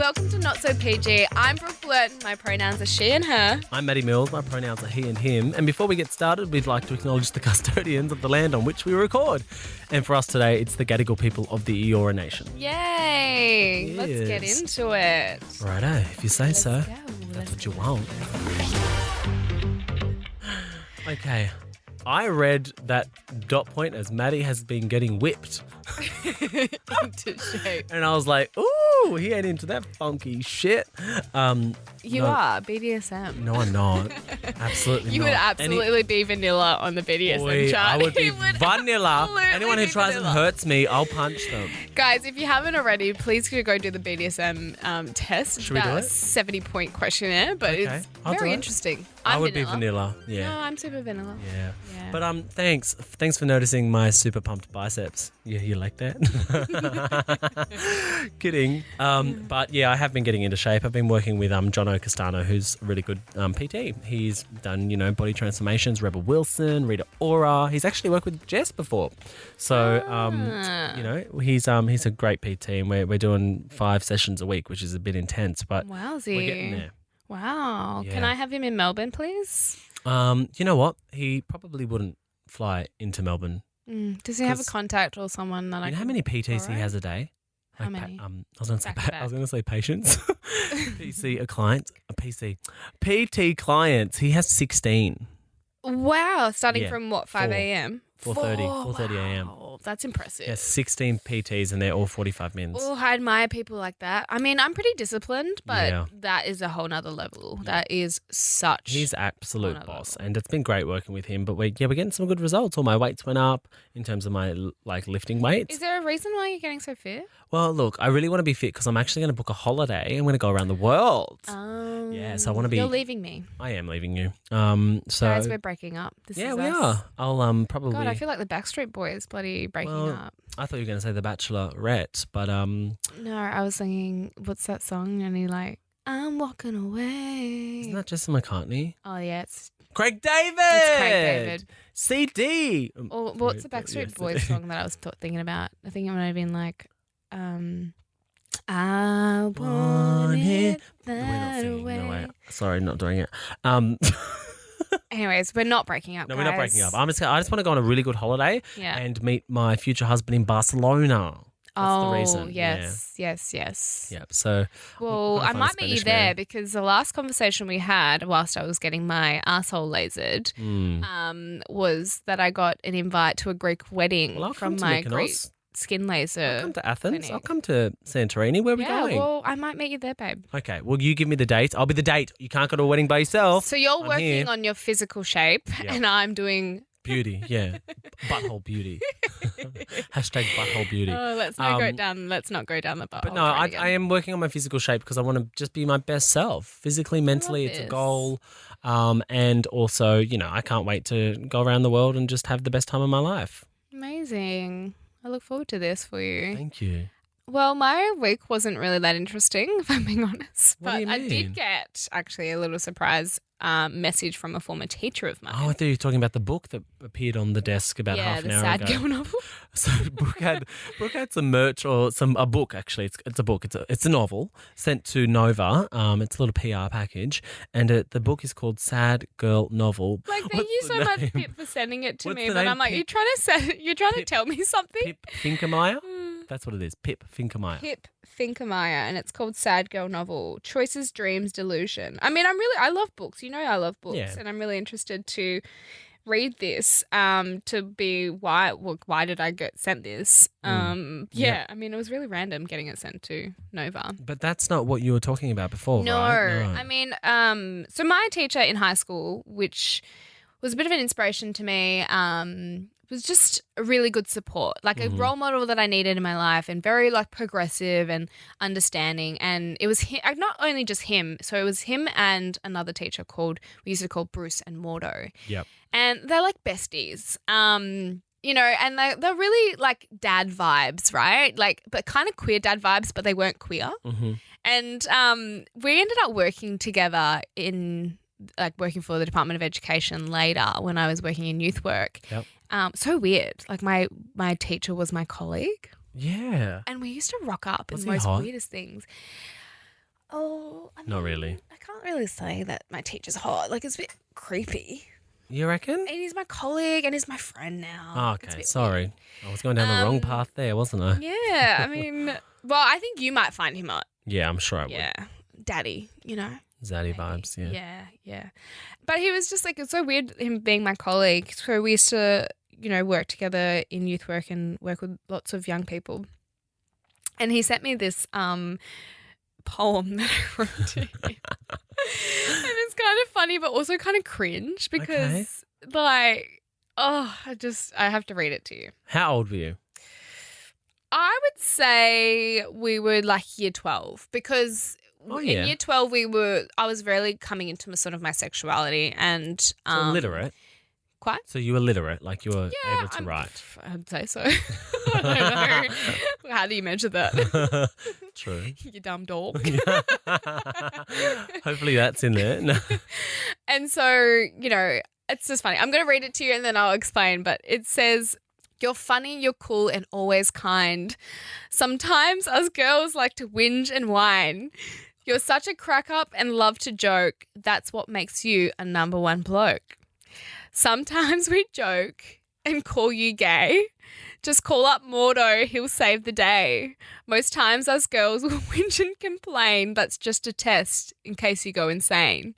welcome to Not So PG. I'm Brooke Blurton. My pronouns are she and her. I'm Matty Mills. My pronouns are he and him. And before we get started, we'd like to acknowledge the custodians of the land on which we record. And for us today, it's the Gadigal People of the Eora Nation. Yay! Yes. Let's get into it. Righto, if you say so. Go. That's what you want. Okay. I read that dot point as Maddie has been getting whipped. Into shape. And I was like, ooh, he ain't into that funky shit. You are BDSM. No, I'm not. Absolutely You not. would absolutely be vanilla on the BDSM Boy, chart. I would be You would vanilla. absolutely Anyone who be tries vanilla. and hurts me, I'll punch them. Guys, if you haven't already, please go do the BDSM test. Should we do About it? a 70-point questionnaire, but Okay, it's I'll do very it. interesting. I I'm would be vanilla. No, Yeah. I'm super vanilla. Yeah. Yeah. But thanks for noticing my super pumped biceps. Yeah, you like that? Kidding. But yeah, I have been getting into shape. I've been working with Jono Castano, who's a really good PT. He's done, body transformations, Rebel Wilson, Rita Ora. He's actually worked with Jess before. So he's a great PT, and we're doing 5 sessions a week, which is a bit intense, but Wowsy. we're getting there. Wow. Yeah. Can I have him in Melbourne, please? You know what? He probably wouldn't fly into Melbourne. Does he have a 'Cause- you or someone that I You know how can many PTs borrow? he has a day? How many? I was going to say Back to back. I was going to say patients. PC, a client, a PC. PT clients. He has 16. Wow. Starting Yeah. from what, 5 4. a.m.? 4:30 a.m. Wow. That's impressive. He has 16 PTs and they're all 45 mins. Oh, I admire people like that. I mean, I'm pretty disciplined, but Yeah. that is a whole nother level. That is such. He's absolute Another boss, level. and it's been great working with him. But we're getting some good results. All my weights went up in terms of my lifting weights. Is there a reason why you're getting so fit? Well, look, I really want to be fit because I'm actually going to book a holiday. I'm going to go around the world. Yeah, so I wanna be- You're leaving me. I am leaving you. So Guys, we're breaking up. This yeah, is we us. are. I'll probably. God, I feel like the Backstreet Boys bloody breaking Well, up. I thought you were going to say The Bachelorette, but No, I was thinking, what's that song? And he like, I'm walking away. isn't that Jesse McCartney? Oh, yeah, it's Craig David. It's Craig David. CD. Or what's the Backstreet Yes. Boys song that I was thinking about? I think it might have been like, I want it We're not that singing. way. No way. Sorry, not doing it. Anyways, we're not breaking up, No, guys. we're not breaking up. I just want to go on a really good holiday Yeah. and meet my future husband in Barcelona. That's the reason. yes. Yeah. So Well, I'll I find a might meet you Spanish there man. because the last conversation we had whilst I was getting my asshole lasered was that I got an invite to a Greek wedding Well, I'll from come to my Mykonos. Greek skin laser. I'll come to Athens. clinic. I'll come to Santorini. Where are we Yeah, going? well, I might meet you there, babe. Okay. Well, you give me the date. I'll be the date. You can't go to a wedding by yourself. So you're I'm working here. on your physical shape Yeah. and I'm doing... Beauty. Yeah. Butthole beauty. Hashtag butthole beauty. Oh, let's not go down the butthole. But no, I am working on my physical shape because I want to just be my best self. Physically, mentally, it's a this. goal. And also, I can't wait to go around the world and just have the best time of my life. Amazing. I look forward to this for you. Thank you. Well, my week wasn't really that interesting, if I'm being honest. What do But you I did mean? get actually a little surprise message from a former teacher of mine. Oh, I thought you were talking about the book that appeared on the desk about half an the hour sad ago. girl novel. So Brooke had some merch or a book actually. It's a book. It's a novel sent to Nova. It's a little PR package, and the book is called Sad Girl Novel. Like, thank What's you the so much, name? Pip, for sending it to What's me. the But name? I'm like, Pip? you're trying to Pip- tell me something. Pip Finkemeyer. That's what it is. Pip Finkemeyer. Pip Finkemeyer, and it's called Sad Girl Novel: Choices, Dreams, Delusion. I mean, I love books. I love books, Yeah. and I'm really interested to read this. To be why did I get sent this? Yeah. I mean, it was really random getting it sent to Nova. But that's not what you were talking about before, No, right? I mean, so my teacher in high school, which was a bit of an inspiration to me, was just a really good support, like a role model that I needed in my life, and very progressive and understanding. And it was not only just him, so it was him and another teacher we used to call Bruce and Mordo. Yep. And they're like besties. And they're really like dad vibes, right? But kind of queer dad vibes, but they weren't queer. Mm-hmm. And we ended up working together working for the Department of Education later when I was working in youth work. Yep. So weird. Like my teacher was my colleague, Yeah. and we used to rock up Was in he the most hot? weirdest things. Not really. I can't really say that my teacher's hot. Like, it's a bit creepy. You reckon? And he's my colleague and he's my friend now. Oh, okay, sorry. I was going down the wrong path there, wasn't I? Yeah, I mean, well, I think you might find him hot. Yeah, I'm sure I would. Yeah, daddy, you know. Zaddy vibes, Yeah. But he was just like, it's so weird him being my colleague. So we used to, work together in youth work and work with lots of young people. And he sent me this poem that I wrote to him. And it's kind of funny, but also kind of cringe because, I have to read it to you. How old were you? I would say we were like year 12 because in year 12 I was really coming into my sexuality and So illiterate? Quite. So you were literate, like you were able to write? I'd say so. I don't know. How do you measure that? True. You dumb dog. Hopefully that's in there. No. And so, it's just funny. I'm going to read it to you and then I'll explain. But it says, "You're funny, you're cool and always kind. Sometimes us girls like to whinge and whine. You're such a crack up and love to joke. That's what makes you a number one bloke. Sometimes we joke and call you gay. Just call up Mordo, he'll save the day. Most times us girls will whinge and complain. That's just a test in case you go insane.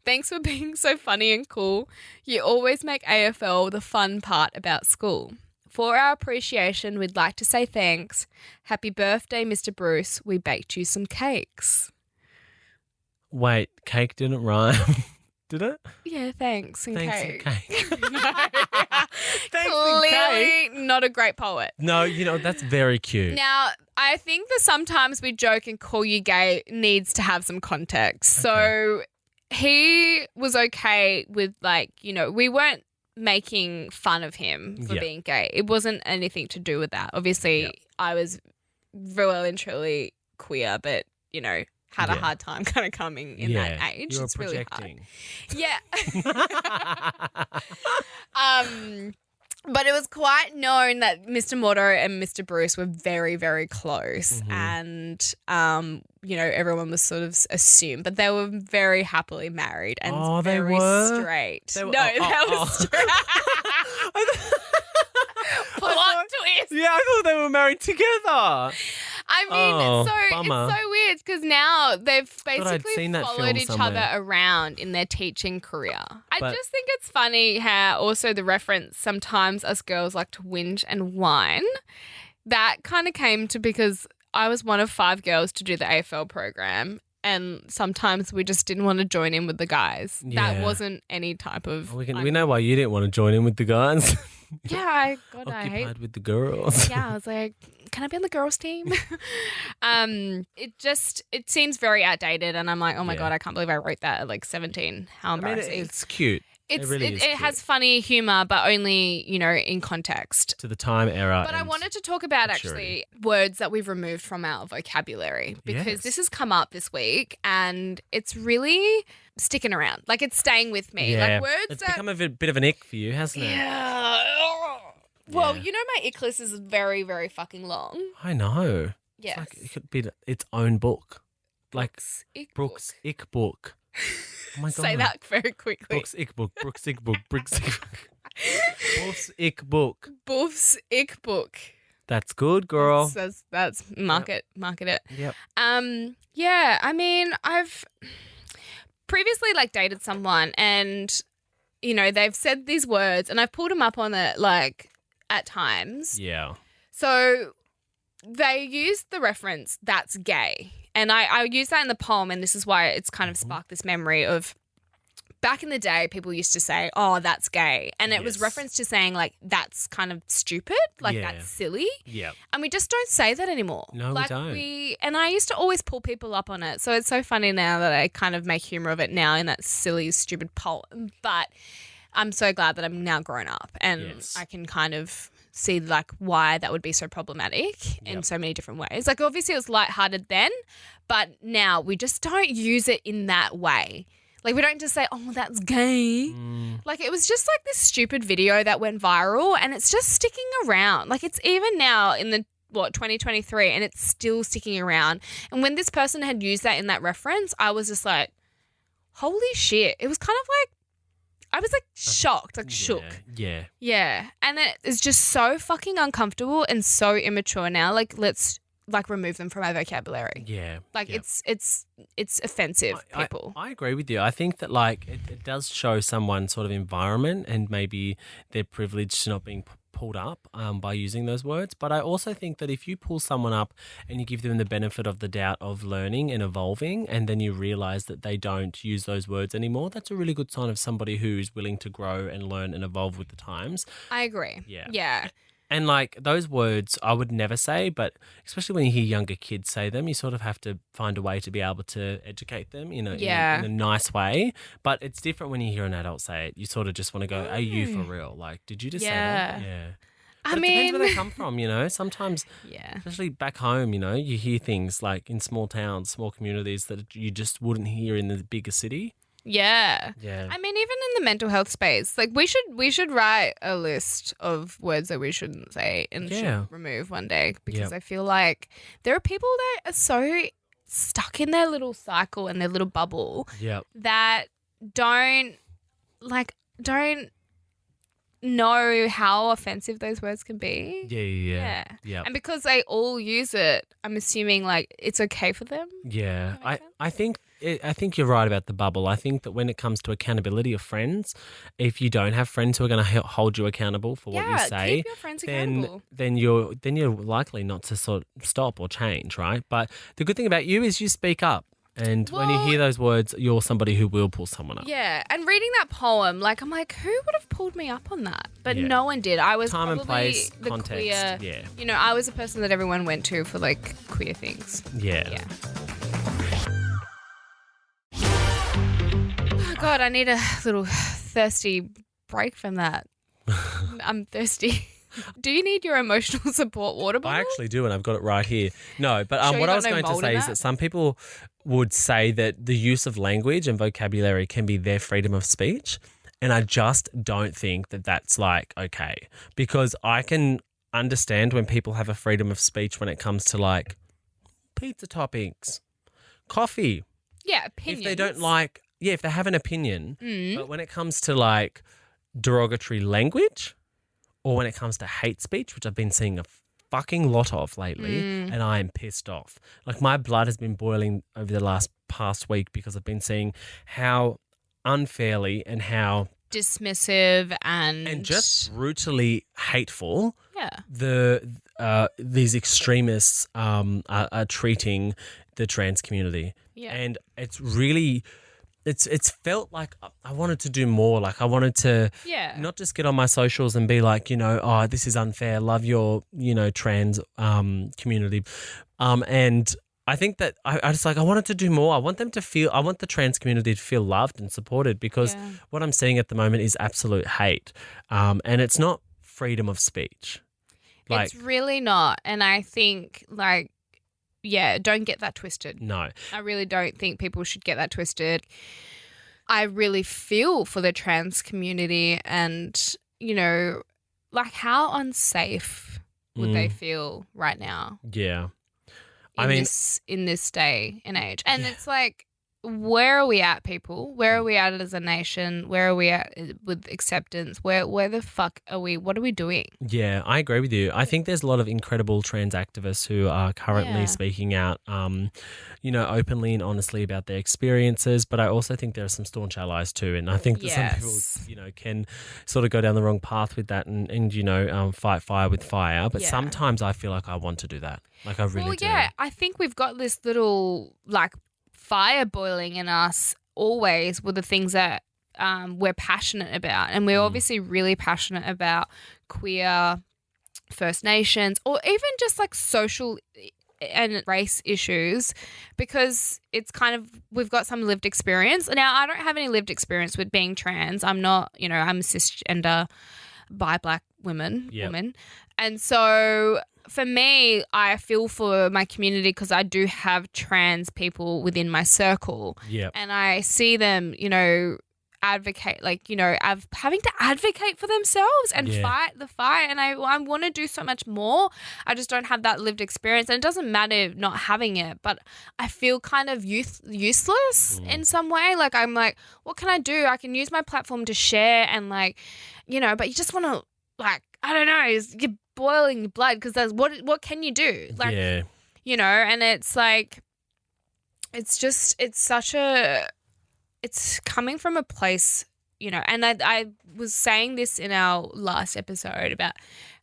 Thanks for being so funny and cool. You always make AFL the fun part about school. For our appreciation, we'd like to say thanks. Happy birthday, Mr. Bruce. We baked you some cakes." Wait, cake didn't rhyme. Did it? Yeah, thanks and cake. Thanks and No. Thanks Clearly and cake. not a great poet. No, that's very cute. Now, I think that sometimes we joke and call you gay needs to have some context. So he was okay with we weren't making fun of him for being gay. It wasn't anything to do with that. Obviously, I was well and truly queer, but, had a hard time kind of coming in that age. You're it's projecting. Really hard. Yeah. But it was quite known that Mr. Mordo and Mr. Bruce were very, very close. Mm-hmm. And, everyone was sort of assumed. But they were very happily married and they very were? straight. They were- they were straight. Plot twist. Yeah, I thought they were married together. I mean, bummer. it's so weird because now they've I'd basically seen that followed film each somewhere. other around in their teaching career. I But- just think it's funny how also the reference sometimes us girls like to whinge and whine. That kind of came to because I was one of 5 girls to do the AFL program and sometimes we just didn't want to join in with the guys. Yeah. That wasn't any type of... We know why you didn't want to join in with the guys. Yeah, I hate Occupied with the girls. yeah, I was like, can I be on the girls' team? It seems very outdated, and I'm like, oh my God, I can't believe I wrote that at like 17. How I mean, embarrassing. it's cute. It really is It cute. has funny humor, but only, in context. To the time era. But I and wanted to talk about maturity. actually words that we've removed from our vocabulary because Yes. this has come up this week and it's really sticking around. Like it's staying with me. Yeah. Like words It's that... become a bit of an ick for you, hasn't it? Yeah. Well, Yeah. my ick list is very, very fucking long. I know. Yes. It's like it could be its own book. Like Brooke's book. ick book. Oh my God. Say that very quickly. Brooke's ick book. Brooke's ick book. Brooke's ick book. Brooke's ick book. Boof's ick book. That's good, girl. That's market it. Yep. Yeah, I mean, I've previously dated someone and they've said these words and I've pulled them up on it at times. Yeah. So they used the reference "that's gay." And I use that in the poem and this is why it's kind of sparked this memory of back in the day, people used to say, "Oh, that's gay." And it was Yes. reference to saying that's kind of stupid, that's silly. Yeah. And we just don't say that anymore. No, we don't. And I used to always pull people up on it. So it's so funny now that I kind of make humor of it now in that silly, stupid poem. But I'm so glad that I'm now grown up and Yes. I can kind of see why that would be so problematic in so many different ways. Obviously it was lighthearted then, but now we just don't use it in that way. We don't just say, "Oh, that's gay." It was just this stupid video that went viral and it's just sticking around. It's even now in the 2023, and it's still sticking around. And when this person had used that in that reference, I was just like, holy shit. It was kind of like, I was like shocked, like shook. Yeah. Yeah. And it's just so fucking uncomfortable and so immature now. Like, let's like remove them from our vocabulary. Yeah. Like it's offensive, people. I agree with you. I think that like it does show someone's sort of environment and maybe their privilege to not being pulled up by using those words. But I also think that if you pull someone up and you give them the benefit of the doubt of learning and evolving, and then you realize that they don't use those words anymore, that's a really good sign of somebody who's willing to grow and learn and evolve with the times. I agree. Yeah. Yeah. And like those words I would never say, but especially when you hear younger kids say them, you sort of have to find a way to be able to educate them in a nice way. But it's different when you hear an adult say it. You sort of just want to go, are you for real? Like, did you just say that? Yeah. But it depends where they come from, Sometimes, especially back home, you hear things like in small towns, small communities that you just wouldn't hear in the bigger city. Yeah. Yeah. I mean, even in the mental health space, like we should write a list of words that we shouldn't say and should remove one day, because I feel like there are people that are so stuck in their little cycle and their little bubble that don't know how offensive those words can be. Yeah. And because they all use it, I'm assuming like it's okay for them. Yeah. I think you're right about the bubble. I think that when it comes to accountability of friends, if you don't have friends who are going to hold you accountable for what you say, keep your friends accountable. then you're likely not to sort of stop or change, right? But the good thing about you is you speak up. And when you hear those words, you're somebody who will pull someone up. Yeah, and reading that poem, like I'm like, who would have pulled me up on that? But no one did. I was time and place, the context. Queer, I was a person that everyone went to for like queer things. Yeah. Oh God, I need a little thirsty break from that. I'm thirsty. Do you need your emotional support water bottle? I actually do, and I've got it right here. No, but what I was going to say is that some people would say that the use of language and vocabulary can be their freedom of speech, and I just don't think that that's like okay, because I can understand when people have a freedom of speech when it comes to like pizza toppings, coffee. Yeah, opinions. If they don't like, if they have an opinion, but when it comes to like derogatory language, or when it comes to hate speech, which I've been seeing a fucking lot of lately, and I am pissed off. Like my blood has been boiling over the past week because I've been seeing how unfairly and how dismissive and just brutally hateful these extremists are treating the trans community. Yeah. And it's really... It's felt like I wanted to do more. Like I wanted to not just get on my socials and be like, this is unfair. Love your, trans community. And I think that I just like I wanted to do more. I want the trans community to feel loved and supported, because what I'm seeing at the moment is absolute hate. And it's not freedom of speech. It's really not. And I think don't get that twisted. No. I really don't think people should get that twisted. I really feel for the trans community and, how unsafe would they feel right now? Yeah. In this day and age. And it's like, where are we at, people? Where are we at as a nation? Where are we at with acceptance? Where the fuck are we? What are we doing? Yeah, I agree with you. I think there's a lot of incredible trans activists who are currently speaking out, openly and honestly about their experiences. But I also think there are some staunch allies too. And I think that some people, can sort of go down the wrong path with that and fight fire with fire. But sometimes I feel like I want to do that. Like I really do. Yeah, I think we've got this little fire boiling in us always with the things that we're passionate about. And we're obviously really passionate about queer, First Nations, or even just social and race issues, because it's kind of, we've got some lived experience. Now, I don't have any lived experience with being trans. I'm not, I'm a cisgender bi black woman. And so for me, I feel for my community because I do have trans people within my circle. And I see them, advocate, like, you know, having to advocate for themselves and fight the fight. And I want to do so much more. I just don't have that lived experience. And it doesn't matter not having it, but I feel kind of useless in some way. Like, I'm like, what can I do? I can use my platform to share and, like, you know, but you just want to, like, I don't know, you're boiling your blood because that's what can you do? Like, you know, and it's like, it's coming from a place, you know, and I was saying this in our last episode about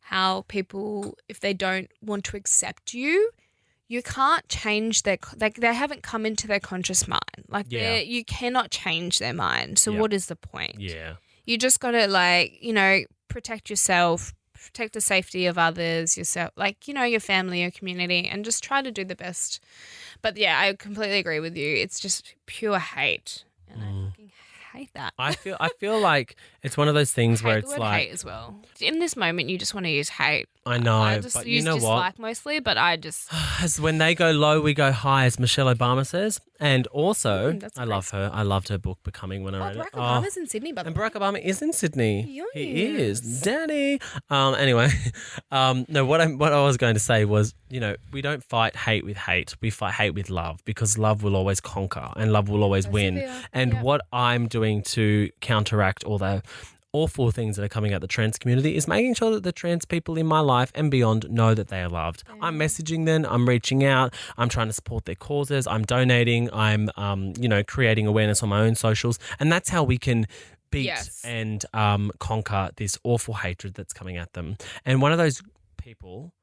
how people, if they don't want to accept you, you can't change they haven't come into their conscious mind. Like, you cannot change their mind. So what is the point? Yeah. You just got to, like, you know, protect yourself, protect the safety of others, yourself, like, you know, your family, your community, and just try to do the best. But yeah, I completely agree with you. It's just pure hate. And I fucking hate that. I feel like it's one of those things where it's like hate as well. In this moment, you just want to use hate. I know, I just but use dislike mostly, but I just as when they go low, we go high, as Michelle Obama says. And also, I love her. I loved her book Becoming when I read it. Barack Obama's in Sydney, by the way. And Barack Obama is in Sydney. Yes. He is, Daddy. Anyway, no. What I was going to say was, you know, we don't fight hate with hate. We fight hate with love, because love will always conquer and love will always win. And what I'm doing to counteract all the awful things that are coming out the trans community is making sure that the trans people in my life and beyond know that they are loved. Yeah. I'm messaging them, I'm reaching out, I'm trying to support their causes, I'm donating, I'm you know, creating awareness on my own socials, and that's how we can beat and conquer this awful hatred that's coming at them. And one of those people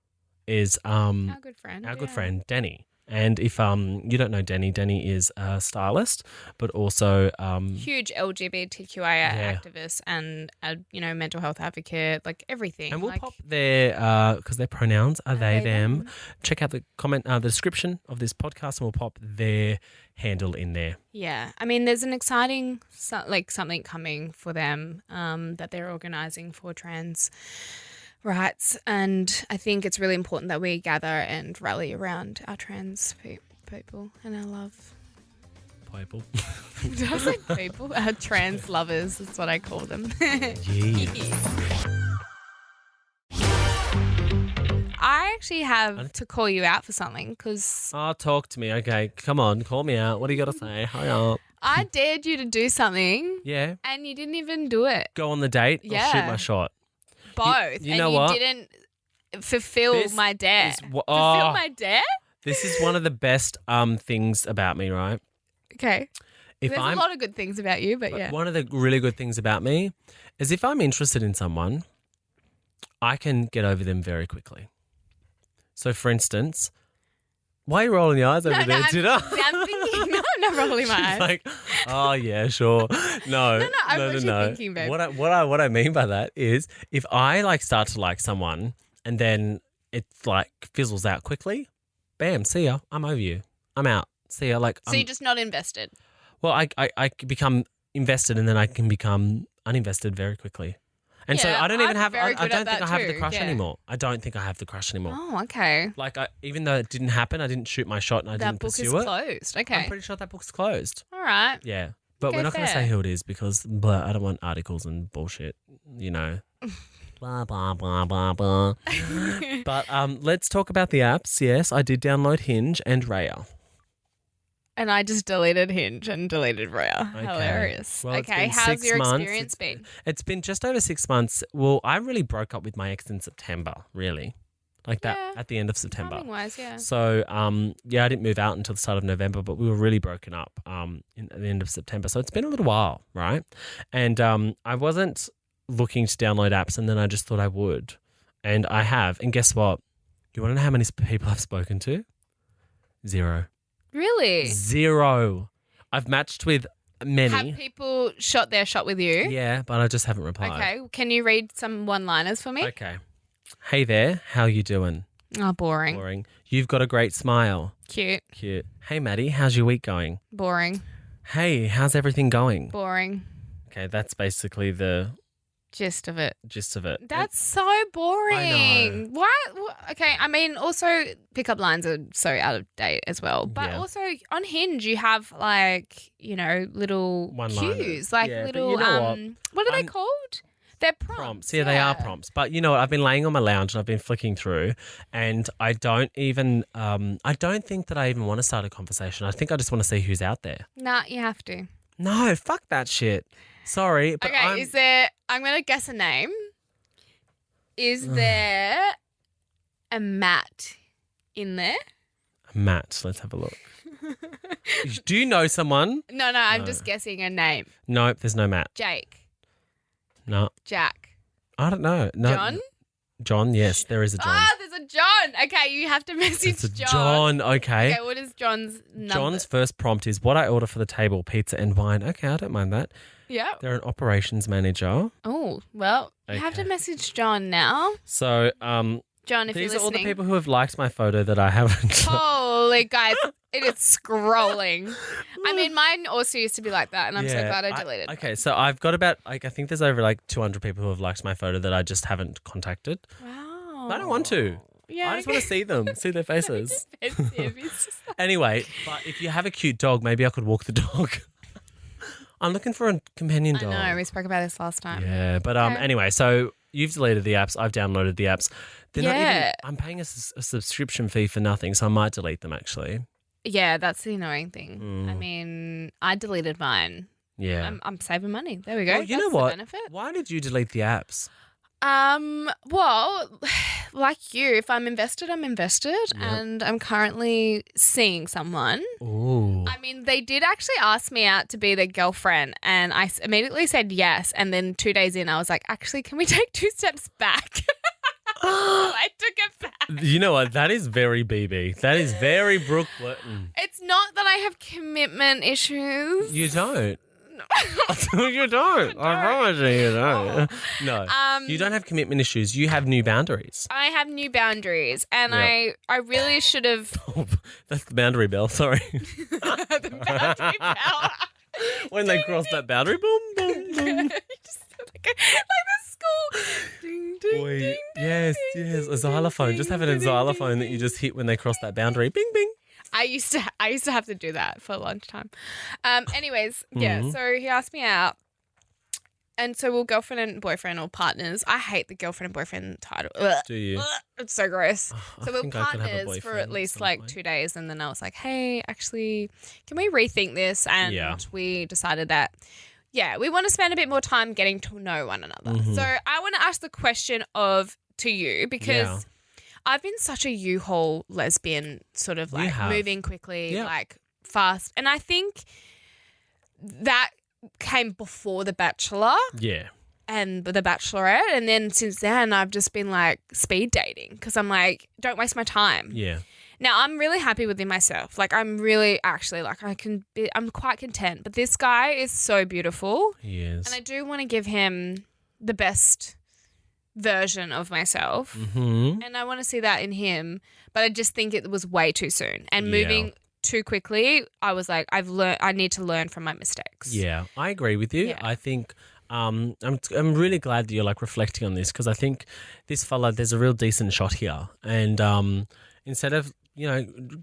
is our good friend Danny. And if you don't know Danny is a stylist, but also huge LGBTQIA activist and a, you know, mental health advocate, like everything. And we'll pop their because their pronouns are they them. Check out the the description of this podcast, and we'll pop their handle in there. Yeah, I mean, there's an exciting something coming for them that they're organising for trans rights, and I think it's really important that we gather and rally around our trans people and our love. People. Did I say people? Our trans lovers, that's what I call them. Yes. I actually have to call you out for something because... Oh, talk to me. Okay, come on, call me out. What do you got to say? Hurry up. I dared you to do something. Yeah. And you didn't even do it. Go on the date or shoot my shot? Both. You know what? You didn't fulfill my dare. Fulfill my dare? This is one of the best things about me, right? Okay. There's a lot of good things about you, but yeah. One of the really good things about me is if I'm interested in someone, I can get over them very quickly. So, for instance, why are you rolling your eyes over there, Jitter? I'm thinking, no, I'm not rolling my eyes. Like, oh, yeah, sure. No, I'm actually thinking, babe. What I mean by that is if I start to like someone and then it fizzles out quickly, bam, see ya, I'm over you. I'm out. See ya. So you're just not invested? Well, I become invested and then I can become uninvested very quickly. And so I don't even have. I don't think I have the crush anymore. I don't think I have the crush anymore. Oh, okay. Even though it didn't happen, I didn't shoot my shot and I didn't pursue it. That book is closed. Okay. I'm pretty sure that book's closed. All right. Yeah, but we're not going to say who it is because I don't want articles and bullshit. You know. Blah blah blah blah blah. But let's talk about the apps. Yes, I did download Hinge and Raya. And I just deleted Hinge and deleted Raya. Okay. Hilarious. Well, okay, how's your experience been? It's been just over 6 months. Well, I really broke up with my ex in September, really. At the end of September. Timing-wise, yeah. So, I didn't move out until the start of November, but we were really broken up at the end of September. So it's been a little while, right? And I wasn't looking to download apps, and then I just thought I would. And I have. And guess what? You want to know how many people I've spoken to? 0. Really? 0. I've matched with many. Have people shot their shot with you? Yeah, but I just haven't replied. Okay. Can you read some one-liners for me? Okay. Hey there, how you doing? Oh, boring. Boring. You've got a great smile. Cute. Cute. Hey, Matty, how's your week going? Boring. Hey, how's everything going? Boring. Okay, that's basically the Gist of it. That's so boring. I know. Why? Okay, I mean, also pickup lines are so out of date as well. But also on Hinge, you have like, little One-liners. cues, like Yeah, but little, you know what are they called? They're prompts. Yeah, they are prompts. But you know what? I've been laying on my lounge and I've been flicking through, and I don't think that I even want to start a conversation. I think I just want to see who's out there. Nah, you have to. No, fuck that shit. Sorry, but Okay, I'm going to guess a name. Is there a Matt in there? Matt, let's have a look. Do you know someone? No, I'm just guessing a name. Nope, there's no Matt. Jake. No. Jack. I don't know. No. John? John, yes, there is a John. Ah, there's a John. Okay, you have to message It's a John. okay. Okay, what is John's number? John's first prompt is what I order for the table, pizza and wine. Okay, I don't mind that. Yeah. They're an operations manager. Oh, well, you have to message John now. So, John, if you're these listening. are all the people who have liked my photo that I haven't. Holy guys, it is scrolling. I mean, mine also used to be like that, and I'm so glad I deleted. Okay, so I've got about, I think there's over 200 people who have liked my photo that I just haven't contacted. Wow. I don't want to. Yeah, I just want to see them, see their faces. It's just like... Anyway, but if you have a cute dog, maybe I could walk the dog. I'm looking for a companion dog. I know, we spoke about this last time. Yeah, but anyway, so you've deleted the apps. I've downloaded the apps. They're not even, I'm paying a subscription fee for nothing, so I might delete them actually. Yeah, that's the annoying thing. I mean, I deleted mine. Yeah. I'm saving money. There we go. Well, you know what? The benefit. Why did you delete the apps? Well, like you, if I'm invested, I'm invested, and I'm currently seeing someone. Ooh. I mean, they did actually ask me out to be their girlfriend, and I immediately said yes, and then 2 days in, I was like, actually, can we take 2 steps back? I took it back. You know what? That is very BB. That is very Brooke Blurton. It's not that I have commitment issues. You don't. You don't. I promise you don't. No. You don't have commitment issues. You have new boundaries. I have new boundaries, and I really should have. That's the boundary bell. Sorry. The boundary bell. When they cross that boundary, boom, boom, boom. Just like the school. Ding, ding, Boy, ding, yes, ding, yes. A ding, xylophone. ding, Just have a ding, xylophone ding, that you just hit when they cross that boundary. Bing, bing. I used to have to do that for lunchtime. Anyways, yeah. So he asked me out, and so we're girlfriend and boyfriend or partners. I hate the girlfriend and boyfriend title. Ugh. Do you? Ugh, it's so gross. Oh, So I we're think I could have a partners for boyfriend at least some like point. 2 days, and then I was like, hey, actually, can we rethink this? And we decided that. Yeah, we want to spend a bit more time getting to know one another. So I want to ask the question to you because I've been such a U-Haul lesbian, sort of like moving quickly, like fast. And I think that came before The Bachelor. Yeah. And The Bachelorette. And then since then, I've just been like speed dating because I'm like, don't waste my time. Yeah. Now, I'm really happy within myself. Like, I'm really actually like I'm quite content. But this guy is so beautiful. He is. And I do want to give him the best version of myself. Mm-hmm. And I want to see that in him. But I just think it was way too soon. And moving too quickly, I was like, I need to learn from my mistakes. Yeah, I agree with you. Yeah. I think I'm really glad that you're like reflecting on this because I think this fella, there's a real decent shot here. And instead of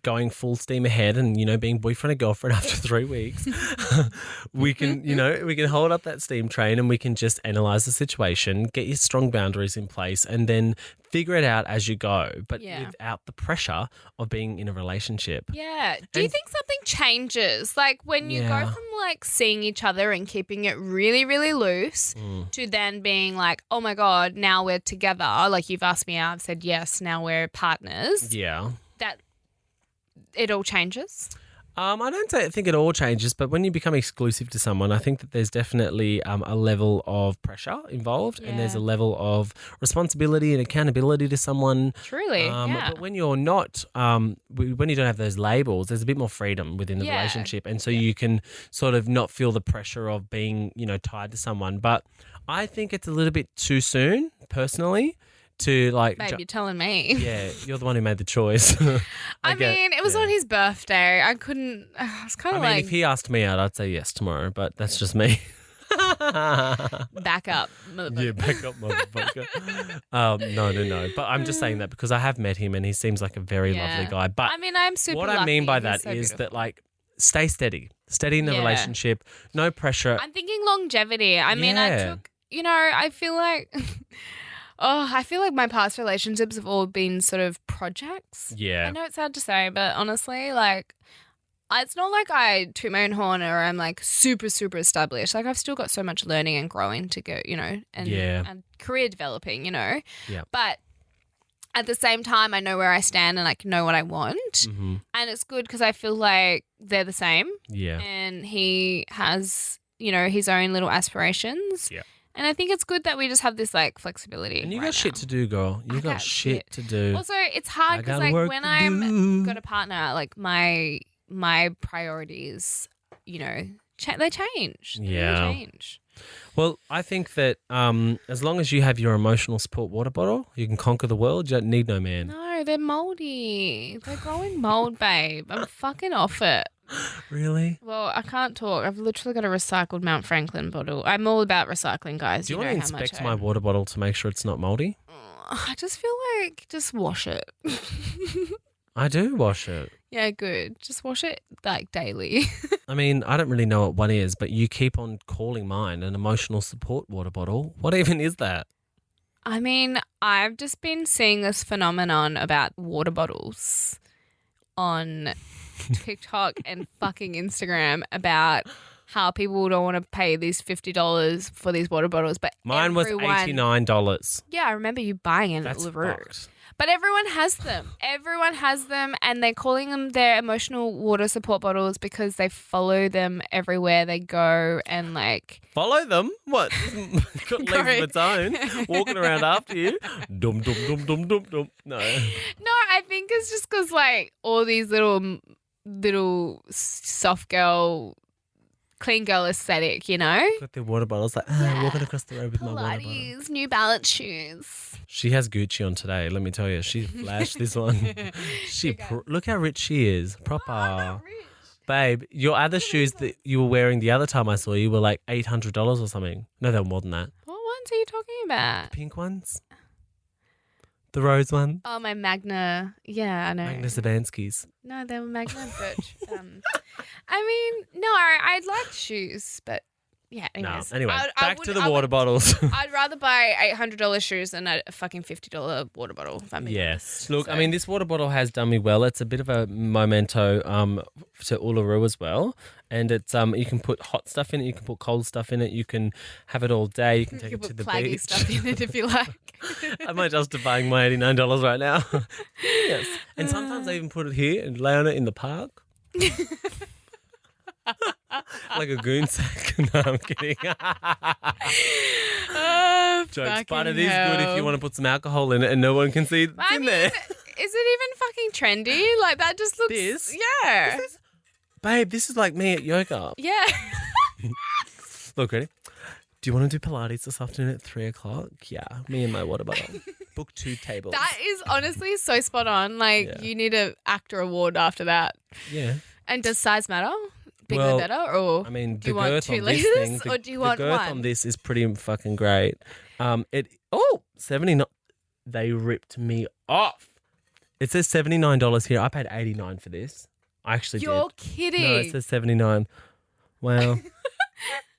going full steam ahead and, being boyfriend and girlfriend after 3 weeks, we can, we can hold up that steam train and we can just analyze the situation, get your strong boundaries in place and then figure it out as you go, but without the pressure of being in a relationship. Yeah. Do you think something changes? Like when you go from like seeing each other and keeping it really, really loose to then being like, oh my God, now we're together. Like you've asked me out, I've said yes, now we're partners. Yeah. That it all changes? I don't think it all changes, but when you become exclusive to someone, I think that there's definitely a level of pressure involved and there's a level of responsibility and accountability to someone. Truly, But when you're not, when you don't have those labels, there's a bit more freedom within the relationship. And so you can sort of not feel the pressure of being, tied to someone. But I think it's a little bit too soon, personally. To like, babe, you're telling me. Yeah, you're the one who made the choice. I mean, it was on his birthday. I was kind of if he asked me out, I'd say yes tomorrow, but that's just me. Back up, motherfucker. Yeah, back up, motherfucker. No. But I'm just saying that because I have met him and he seems like a very lovely guy. But I mean, I'm super what lucky. I mean by that He's so is beautiful. that, like, stay steady. Steady in the relationship. No pressure. I'm thinking longevity. I mean, I took, I feel like, my past relationships have all been sort of projects. Yeah. I know it's hard to say, but honestly, like, it's not like I toot my own horn or I'm like super, super established. Like, I've still got so much learning and growing to go, and career developing, Yeah. But at the same time, I know where I stand and like know what I want. Mm-hmm. And it's good because I feel like they're the same. Yeah. And he has, his own little aspirations. Yeah. And I think it's good that we just have this like flexibility. And you got shit to do, girl. You got shit to do. Also, it's hard because like when I'm got a partner, like my priorities, they change. They really change. Well, I think that as long as you have your emotional support water bottle, you can conquer the world. You don't need no man. No, they're moldy. They're growing mold, babe. I'm fucking off it. Really? Well, I can't talk. I've literally got a recycled Mount Franklin bottle. I'm all about recycling, guys. Do you want to inspect my water bottle to make sure it's not moldy? I just feel like just wash it. I do wash it. Yeah, good. Just wash it like daily. I mean, I don't really know what one is, but you keep on calling mine an emotional support water bottle. What even is that? I mean, I've just been seeing this phenomenon about water bottles on TikTok and fucking Instagram about how people don't want to pay these $50 for these water bottles, but mine was $89. Yeah, I remember you buying it at LaRue. But everyone has them. Everyone has them, and they're calling them their emotional water support bottles because they follow them everywhere they go and like follow them. What? Got legs of its own, walking around after you. Dum dum dum dum dum dum. No, I think it's just because like all these little soft girl, clean girl aesthetic, Got their water bottles like walking across the road with my water bottle. Pilates, New Balance shoes. She has Gucci on today. Let me tell you, she flashed this one. Look how rich she is. Proper. I'm not rich. Babe, your other shoes that you were wearing the other time I saw you were like $800 or something. No, they were more than that. What ones are you talking about? The pink ones. The rose one. Oh, my Magna. Yeah, I know. Magna Zabanskis. No, they were Magna Birch. I mean, no, I like shoes, but yeah. Anyways. No, anyway, back to the water bottles. I'd rather buy $800 shoes than a fucking $50 water bottle. If I'm being honest. Look, I mean, this water bottle has done me well. It's a bit of a memento to Uluru as well. And it's you can put hot stuff in it, you can put cold stuff in it, you can have it all day, you can take it to the plaggy beach. stuff in it if you like. Am I justifying my $89 right now? Yes. And sometimes I even put it here and lay on it in the park. Like a goon sack. No, I'm kidding. Jokes. But it is good if you want to put some alcohol in it and no one can see it's in there. Is it even fucking trendy? Like that just looks... This? Yeah. Babe, this is like me at yoga. Yeah. Look, ready? Do you want to do Pilates this afternoon at 3 o'clock? Yeah, me and my water bottle. Book 2 tables. That is honestly so spot on. Like you need an actor award after that. Yeah. And does size matter? Bigger the better? Or I mean, do you the want girth 2 on liters this thing, or do you want the girth one? on this is pretty fucking great. 79. They ripped me off. It says $79 here. I paid $89 for this. I actually did. You're kidding. No, it says $79. Wow.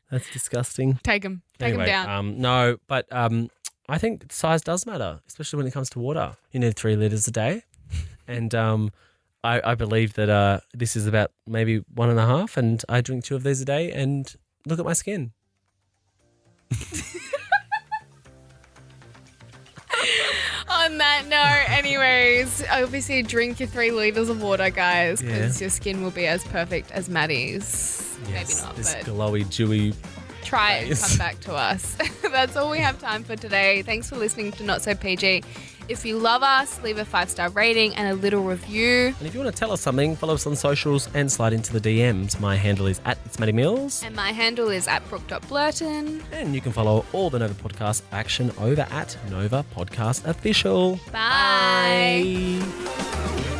That's disgusting. Take them. Take Anyway, them down. no, but I think size does matter, especially when it comes to water. You need 3 liters a day. And I believe that this is about maybe 1.5, and I drink 2 of these a day, and look at my skin. On that note, anyways, obviously drink your 3 liters of water, guys, because your skin will be as perfect as Maddie's. Yes, maybe not, this but glowy, dewy. try it and come back to us. That's all we have time for today. Thanks for listening to Not So PG. If you love us, leave a 5-star rating and a little review. And if you want to tell us something, follow us on socials and slide into the DMs. My handle is @It'sMattyMills. And my handle is @Brooke.Blurton. And you can follow all the Nova Podcast action over at Nova Podcast Official. Bye. Bye.